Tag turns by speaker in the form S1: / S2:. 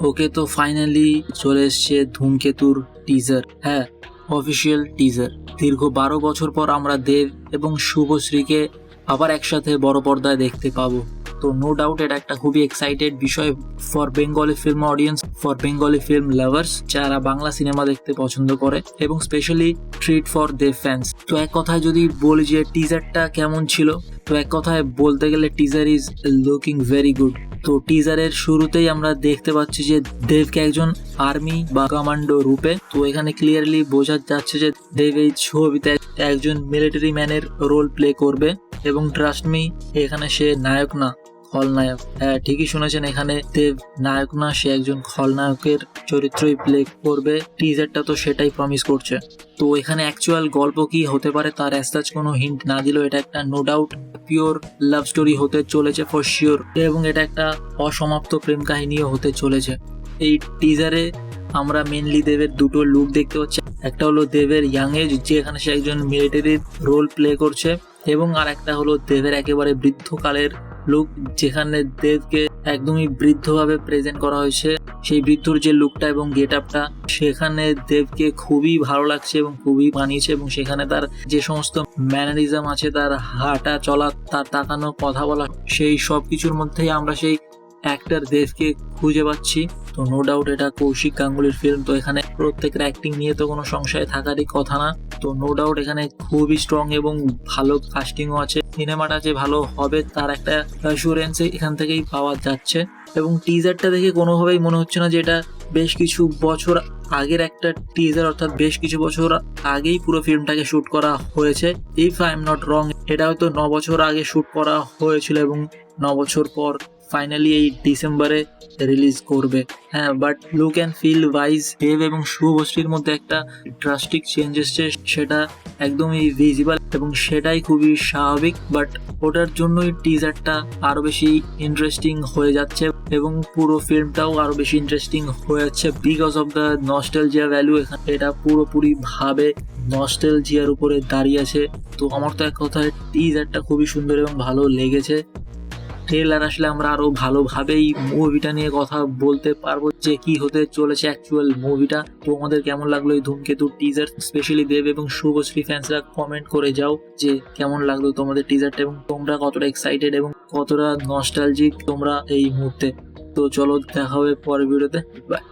S1: ওকে, তো ফাইনালি চলে এসছে ধূমকেতুর টিজার। হ্যাঁ, অফিসিয়াল টিজার। দীর্ঘ 12 বছর পর আমরা দেব এবং শুভশ্রীকে আবার একসাথে বড় পর্দায় দেখতে পাবো। তো নো ডাউট এটা একটা খুবই এক্সাইটেড বিষয় for Bengali film audience, for Bengali film lovers, যারা বাংলা সিনেমা দেখতে পছন্দ করে, এবং specially treat for Dev fans. তো এক কথায় যদি বলি যে টিজারটা কেমন ছিল, তো এক কথায় বলতে গেলে teaser is looking very good. তো টিজারের শুরুতেই আমরা দেখতে পাচ্ছি যে দেবকে একজন আর্মি বা কমান্ডো রূপে। তো এখানে ক্লিয়ারলি বোঝা যাচ্ছে যে দেব এই ছবিতে একজন মিলিটারি ম্যানের রোল প্লে করবে, এবং ট্রাস্ট মি, এখানে সে নায়ক না, খলনায়ক। হ্যাঁ, ঠিকই শুনেছেন, এখানে দেব নায়ক না, সে একজন খলনায়কের চরিত্রই প্লে করবে। টিজারটা তো সেটাই প্রমিস করছে। তো এখানে অ্যাকচুয়াল গল্প কি হতে পারে তার অ্যাজ কোনো হিন্ট না দিলেও এটা একটা no doubt pure love story হতে চলেছে ফর শিওর, এবং এটা একটা অসমাপ্ত প্রেম কাহিনীও হতে চলেছে। এই টিজারে আমরা মেনলি দেবের দুটো লুক দেখতে পাচ্ছি। একটা হলো দেবের ইয়াং এজ, যেখানে সে একজন মিলিটারির রোল প্লে করছে, এবং আর একটা হলো দেবের একেবারে বৃদ্ধকালের লুক, যেখানে দেবকে একদমই বৃদ্ধভাবে প্রেজেন্ট করা হয়েছে। সেই বৃদ্ধর যে লুকটা এবং গেট আপটা, সেখানে দেবকে খুবই ভালো লাগছে এবং খুবই মানিয়েছে, এবং সেখানে তার যে সমস্ত ম্যানারিজম আছে, তার হাঁটা চলা, তার তাকানো, কথা বলা, সেই সব কিছুর মধ্যেই আমরা সেই অ্যাক্টর দেবকে খুঁজে পাচ্ছি। তো নো ডাউট এটা কৌশিক গাঙ্গুলির ফিল্ম, তো এখানে প্রত্যেকের অ্যাক্টিং নিয়ে তো কোনো সংশয় থাকারই কথা না। তো নো ডাউট এখানে খুবই স্ট্রং এবং ভালো কাস্টিংও আছে। সিনেমাটা যে ভালো হবে তার একটা অ্যাসুরেন্স এখান থেকেই পাওয়া যাচ্ছে, এবং টিজারটা দেখে কোনোভাবেই মনে হচ্ছে না যে এটা বেশ কিছু বছর আগের একটা টিজার, অর্থাৎ বেশ কিছু বছর আগেই পুরো ফিল্মটাকে শুট করা হয়েছে। If I am not wrong, এটা হয়তো 9 বছর আগে শুট করা হয়েছিল, এবং 9 বছর পর ফাইনালি এই ডিসেম্বরে রিলিজ করবে। হ্যাঁ, but look and feel wise Dev এবং শুভশ্রীর মধ্যে একটা ড্রাস্টিক চেঞ্জ এসছে, সেটা একদমই ভিজিবল, এবং সেটাই খুবই স্বাভাবিক। বাট ওটার জন্যই টিজারটা আরো বেশি ইন্টারেস্টিং হয়ে যাচ্ছে, এবং পুরো ফিল্মটাও আরো বেশি ইন্টারেস্টিং হয়ে যাচ্ছে because of the nostalgia value. এখানে এটা পুরোপুরি ভাবে নস্টালজিয়ার উপরে দাঁড়িয়ে আছে। তো আমার তো এক কথায় টিজারটা খুবই সুন্দর এবং ভালো লেগেছে। ট্রেলার আসলে আমরা আরো ভালোভাবেই মুভিটা নিয়ে কথা বলতে পারবো যে কি হতে চলেছে অ্যাকচুয়াল মুভিটা। তো আমাদের কেমন লাগলো এই ধূমকেতু টিজার, স্পেশালি দেব এবং শুভশ্রী ফ্যান্সরা কমেন্ট করে যাও যে কেমন লাগলো তোমাদের টিজারটা, এবং তোমরা কতটা এক্সাইটেড এবং কতটা নস্টালজিক তোমরা এই মুহূর্তে। তো চলো দেখা হবে পরের ভিডিওতে, বাই।